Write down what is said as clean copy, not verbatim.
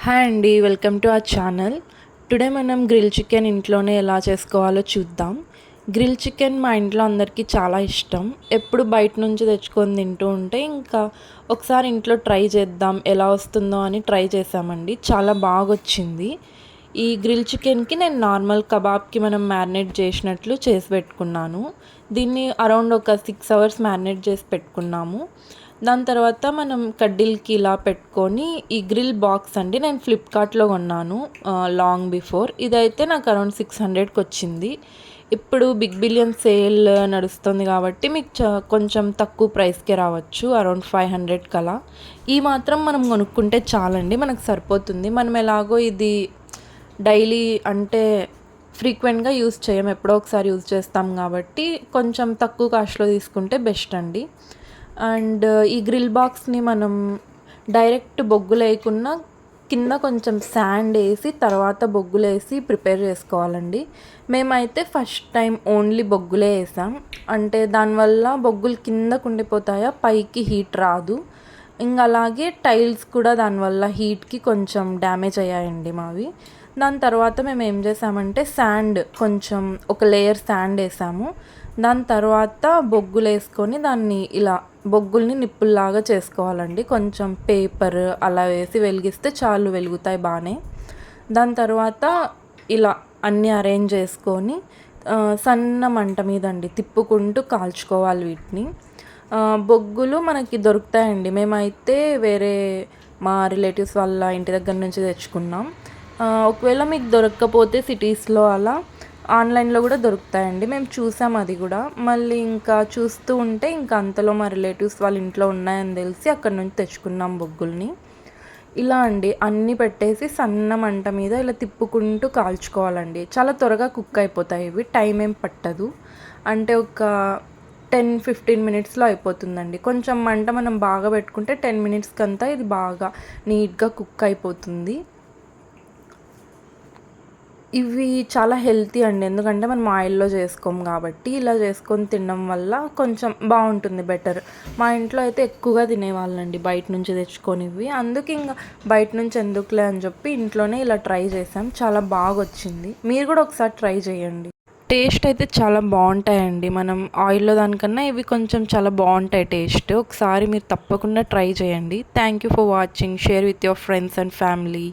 Hi అండి, welcome to our channel. Today మనం grill chicken ఇంట్లోనే ఎలా చేసుకోవాలో చూద్దాం. గ్రిల్ చికెన్ మా ఇంట్లో అందరికీ చాలా ఇష్టం. ఎప్పుడు బయట నుంచి తెచ్చుకొని తింటూ ఉంటే ఇంకా ఒకసారి ఇంట్లో ట్రై చేద్దాం ఎలా వస్తుందో అని ట్రై చేసామండి. చాలా బాగా వచ్చింది. ఈ గ్రిల్ చికెన్కి నేను నార్మల్ కబాబ్కి మనం మ్యారినేట్ చేసినట్లు చేసి పెట్టుకున్నాను. దీన్ని అరౌండ్ ఒక 6 అవర్స్ మ్యారినేట్ చేసి పెట్టుకున్నాము. దాని తర్వాత మనం కడ్డీలకి ఇలా పెట్టుకొని ఈ గ్రిల్ బాక్స్ అండి నేను ఫ్లిప్కార్ట్లో కొన్నాను లాంగ్ బిఫోర్. ఇదైతే నాకు అరౌండ్ 600కి వచ్చింది. ఇప్పుడు బిగ్ బిలియన్ సేల్ నడుస్తుంది కాబట్టి మీకు కొంచెం తక్కువ ప్రైస్కే రావచ్చు, అరౌండ్ 500 కలా. ఈ మాత్రం మనం కొనుక్కుంటే చాలండి, మనకు సరిపోతుంది. మనం ఎలాగో ఇది డైలీ అంటే ఫ్రీక్వెంట్గా యూస్ చేయం, ఎప్పుడో ఒకసారి యూజ్ చేస్తాం కాబట్టి కొంచెం తక్కువ కాస్ట్లో తీసుకుంటే బెస్ట్ అండి. అండ్ ఈ గ్రిల్ బాక్స్ని మనం డైరెక్ట్ బొగ్గులు వేయకుండా కింద కొంచెం శాండ్ వేసి తర్వాత బొగ్గులు వేసి ప్రిపేర్ చేసుకోవాలండి. మేమైతే ఫస్ట్ టైం ఓన్లీ బొగ్గులే వేసాం. అంటే దానివల్ల బొగ్గులు కిందకు ఉండిపోతాయా, పైకి హీట్ రాదు. ఇంకా అలాగే టైల్స్ కూడా దానివల్ల హీట్కి కొంచెం డ్యామేజ్ అయ్యాయండి మావి. దాని తర్వాత మేము ఏం చేసామంటే శాండ్ కొంచెం ఒక లేయర్ శాండ్ వేసాము. దాని తర్వాత బొగ్గులు వేసుకొని దాన్ని ఇలా బొగ్గుల్ని నిప్పుల్లాగా చేసుకోవాలండి. కొంచెం పేపర్ అలా వేసి వెలిగిస్తే చాలు, వెలుగుతాయి బాగానే. దాని తర్వాత ఇలా అన్నీ అరేంజ్ చేసుకొని సన్న మంట మీద అండి తిప్పుకుంటూ కాల్చుకోవాలి వీటిని. బొగ్గులు మనకి దొరుకుతాయండి. మేమైతే వేరే మా రిలేటివ్స్ వాళ్ళ ఇంటి దగ్గర నుంచి తెచ్చుకున్నాం. ఒకవేళ మీకు దొరకకపోతే సిటీస్లో అలా ఆన్లైన్లో కూడా దొరుకుతాయండి. మేము చూసాం అది కూడా. మళ్ళీ ఇంకా చూస్తూ ఉంటే ఇంకా అంతలో మా రిలేటివ్స్ వాళ్ళ ఇంట్లో ఉన్నాయని తెలిసి అక్కడ నుంచి తెచ్చుకున్నాం బొగ్గుల్ని. ఇలా అండి అన్నీ పెట్టేసి సన్న మంట మీద ఇలా తిప్పుకుంటూ కాల్చుకోవాలండి. చాలా త్వరగా కుక్ అయిపోతాయి ఇవి, టైం ఏం పట్టదు. అంటే ఒక 10-15 మినిట్స్లో అయిపోతుందండి. కొంచెం మంట మనం బాగా పెట్టుకుంటే 10 మినిట్స్కి అంతా ఇది బాగా నీట్గా కుక్ అయిపోతుంది. ఇవి చాలా హెల్తీ అండి, ఎందుకంటే మనం ఆయిల్లో చేసుకోం కాబట్టి. ఇలా చేసుకొని తినడం వల్ల కొంచెం బాగుంటుంది, బెటర్. మా ఇంట్లో అయితే ఎక్కువగా తినేవాళ్ళండి బయట నుంచి తెచ్చుకొనివి. అందుకే ఇంకా బయట నుంచి ఎందుకులే అని చెప్పి ఇంట్లోనే ఇలా ట్రై చేసాం. చాలా బాగా వచ్చింది. మీరు కూడా ఒకసారి ట్రై చేయండి. టేస్ట్ అయితే చాలా బాగుంటాయండి. మనం ఆయిల్లో దానికన్నా ఇవి కొంచెం చాలా బాగుంటాయి టేస్ట్. ఒకసారి మీరు తప్పకుండా ట్రై చేయండి. Thank you for watching. Share with your friends and family.